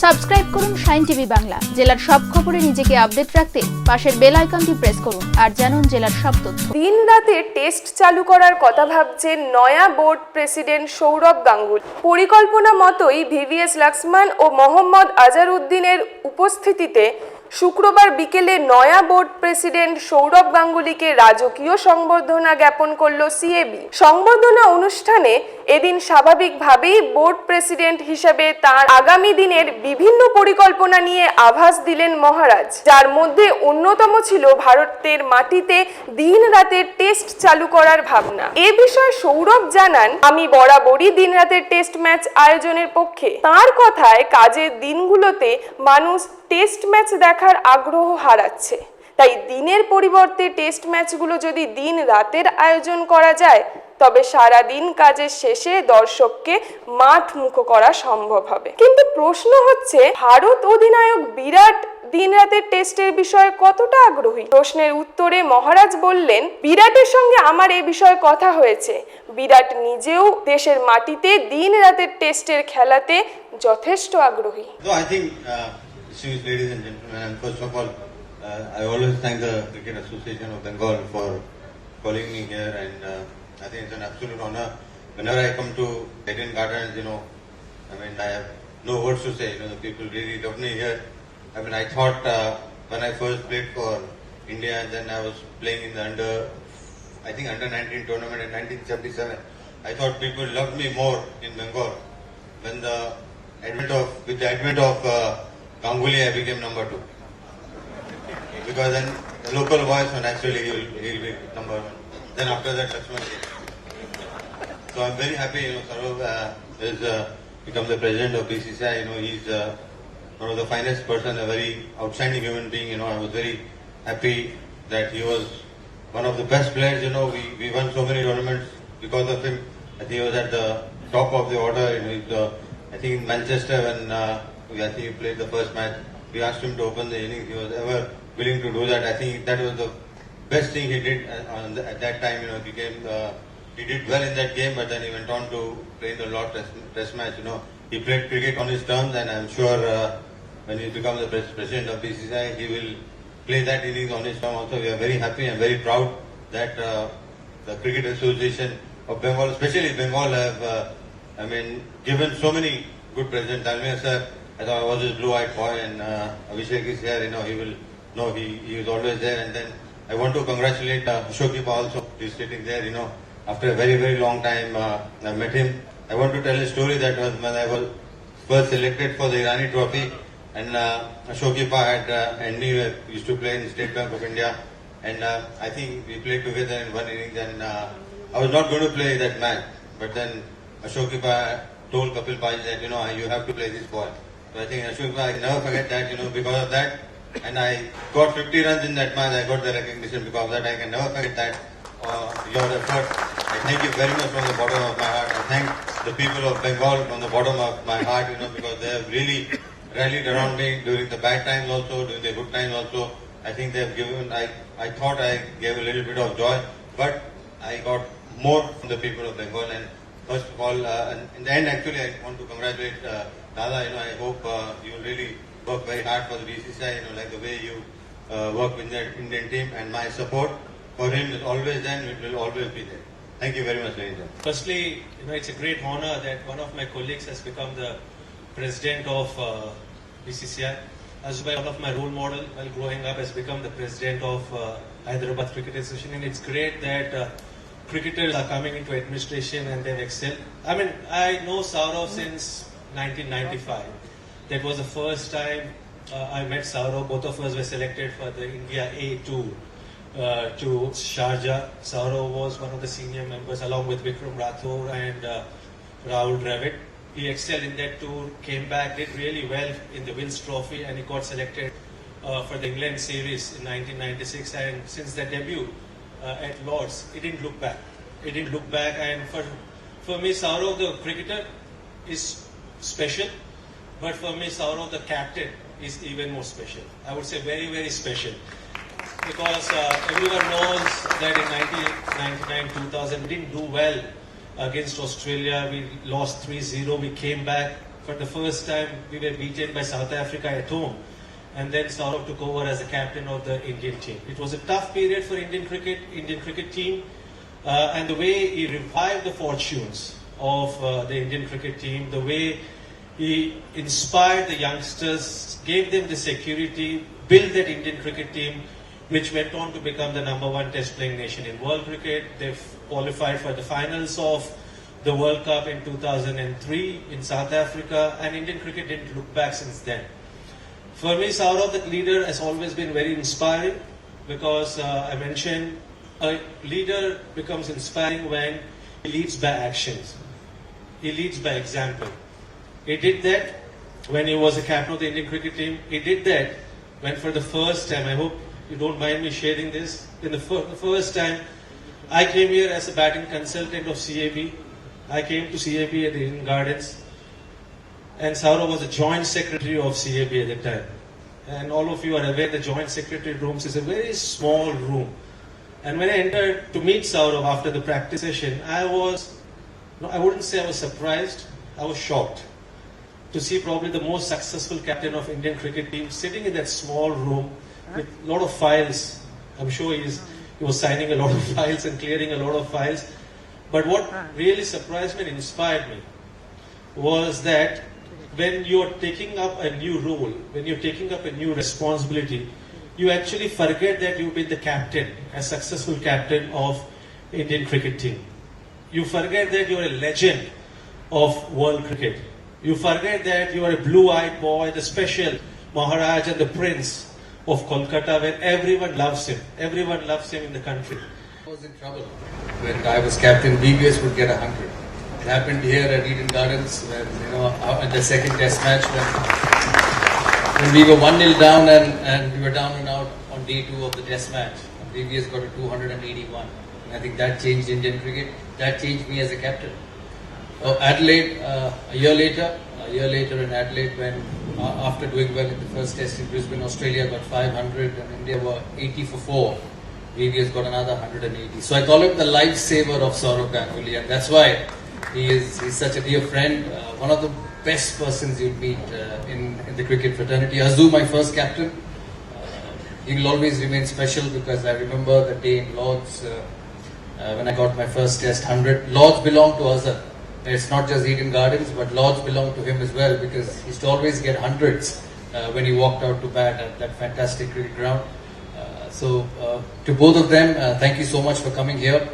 Subscribe করুন shine TV Bangla. জেলার সব খবরে নিজেকে আপডেট রাখতে পাশের বেল আইকনটি প্রেস করুন আর জানুন জেলার সব তথ্য। দিন রাতে টেস্ট চালু করার কথা ভাবছেন নয়া বোর্ড প্রেসিডেন্ট সৌরভ গাঙ্গুলি। পরিকল্পনা মতোই ভিভিএস লক্ষ্মণ ও মোহাম্মদ আজহারউদ্দিনের উপস্থিতিতে শুক্রবার বিকেলে নয়া বোর্ড প্রেসিডেন্ট সৌরভ গাঙ্গুলিকে রাজকীয় সংবর্ধনা জ্ঞাপন করল সিএবি। সংবর্ধনা অনুষ্ঠানে এদিন স্বাভাবিকভাবেই বোর্ড প্রেসিডেন্ট হিসেবে তার আগামী দিনের বিভিন্ন পরিকল্পনা নিয়ে আভাস দিলেন মহারাজ, যার মধ্যে অন্যতম ছিল ভারতের মাটিতে দিন রাতের টেস্ট চালু করার ভাবনা। এ বিষয়ে সৌরভ জানান, আমি বরাবরই দিন রাতের টেস্ট ম্যাচ আয়োজনের পক্ষে। তার কথায় কাজের দিনগুলোতে মানুষ টেস্ট ম্যাচ দেখার আগ্রহ হারাচ্ছে, তাই দিনের পরিবর্তে টেস্ট ম্যাচগুলো যদি দিন রাতের আয়োজন করা যায় তবে সারা দিন কাজের শেষে দর্শককে মাঠ মুখো করা সম্ভব হবে। কিন্তু প্রশ্ন হচ্ছে, ভারত অধিনায়ক বিরাট দিন রাতের টেস্টের বিষয়ে কতটা আগ্রহী? প্রশ্নের উত্তরে মহারাজ বললেন, বিরাটের সঙ্গে আমার এ বিষয়ে কথা হয়েছে। বিরাট নিজেও দেশের মাটিতে দিন রাতের টেস্টের খেলাতে যথেষ্ট আগ্রহী। Ladies and gentlemen, and first of all, I always thank the Cricket Association of Bengal for calling me here, and I think it's an absolute honor. Whenever I come to Eden Gardens, I have no words to say. The people really love me here. I thought when I first played for India, and then I was playing in the under 19 tournament in 1977. I thought people loved me more in Bengal. With the advent of Ganguly, I became number 2. Because then the local voice, naturally he'll be number 1. Then after that, Lakshman came. So I'm very happy, Saurav has become the president of BCCI. He's one of the finest person, a very outstanding human being. I was very happy that he was one of the best players. We won so many tournaments because of him. I think he was at the top of the order. I think in Manchester when I think he played the first match, we asked him to open the innings. He was ever willing to do that. I think that was the best thing he did at that time. He did well in that game, but then he went on to play in the Lord Test match. He played cricket on his terms, and I'm sure when he becomes the president of BCCI, he will play that innings on his terms also. We are very happy and very proud that the Cricket Association of Bengal, especially Bengal, have given so many good presidents. Dalmia sir, I thought I was his blue-eyed boy, and Abhishek is here. He will know he was always there. And then I want to congratulate Ashokipa also. He's sitting there. After a very, very long time, I met him. I want to tell a story that was when I was first selected for the Irani Trophy, and Ashokipa and me used to play in State Bank of India, and I think we played together in one innings. And I was not going to play that match, but then Ashokipa told Kapil Pal that you have to play this boy. So I think Ashokipa, I never forget that. Because of that, and I got 50 runs in that match. I got the recognition because of that. I can never forget that. Your effort. I thank you very much from the bottom of my heart. I thank the people of Bengal from the bottom of my heart, because they have really rallied around me during the bad times also, during the good times also. I think they have given, I thought I gave a little bit of joy, but I got more from the people of Bengal. And first of all, in the end, actually, I want to congratulate Dada. I hope you will really work very hard for the BCCI, like the way you work with the Indian team, and my support for him is always there, and it will always be there. Thank you very much, ladies and gentlemen. Firstly, it's a great honor that one of my colleagues has become the president of BCCI. Azubhai, one of my role model while growing up, has become the president of Hyderabad Cricket Association, and it's great that cricketers are coming into administration and they've excelled. I know Saurav since 1995. That was the first time I met Saurav. Both of us were selected for the India A tour to Sharjah. Saurav was one of the senior members along with Vikram Rathore and Rahul Dravid. He excelled in that tour, came back, did really well in the Wills Trophy, and he got selected for the England series in 1996. And since that debut at Lord's, he didn't look back. And for me, Saurav the cricketer is special. But for me, Saurav the captain is even more special. I would say very, very special. Because everyone knows that in 1999-2000 we didn't do well against Australia. We lost 3-0. We came back for the first time we were beaten by South Africa at home, and then Saurav took over as the captain of the Indian team. It was a tough period for Indian cricket team, and the way he revived the fortunes of the Indian cricket team, the way he inspired the youngsters, gave them the security, built that Indian cricket team, which went on to become the #1 test playing nation in world cricket. They've qualified for the finals of the World Cup in 2003 in South Africa, and Indian cricket didn't look back since then. For me, Saurav, the leader, has always been very inspiring, because I mentioned a leader becomes inspiring when he leads by actions. He leads by example. He did that when he was a captain of the Indian cricket team. He did that when, for the first time, I hope you don't mind me sharing this, in the first time I came here as a batting consultant of CAB. I came to CAB at the Eden Gardens, and Saurav was the joint secretary of CAB at the time. And all of you are aware the joint secretary rooms is a very small room. And when I entered to meet Saurav after the practice session, I wouldn't say I was surprised, I was shocked to see probably the most successful captain of Indian cricket team sitting in that small room with a lot of files. I'm sure he was signing a lot of files and clearing a lot of files. But what really surprised me and inspired me was that when you're taking up a new role, when you're taking up a new responsibility, you actually forget that you've been the captain, a successful captain of Indian cricket team. You forget that you're a legend of world cricket. You forget that you are a blue-eyed boy, the special Maharaj and the Prince of Kolkata, where everyone loves him. Everyone loves him in the country. I was in trouble. When I was captain, VVS would get 100. It happened here at Eden Gardens, when, in the second test match, when we were 1-0 down and we were down and out on day 2 of the test match. VVS got a 281. And I think that changed Indian cricket. That changed me as a captain. Adelaide, a year later in Adelaide, when after doing well in the first test in Brisbane, Australia got 500 and India were 80 for 4. VVS got another 180. So I call him the lifesaver of Saurav Ganguly, and that's why he's such a dear friend, one of the best persons you'd meet in the cricket fraternity. Azhar, my first captain, he will always remain special, because I remember the day in Lords when I got my first test 100. Lords belonged to Azhar. It's not just Eden Gardens, but Lords belonged to him as well, because he used to always get hundreds when he walked out to bat at that fantastic cricket ground. So to both of them, thank you so much for coming here.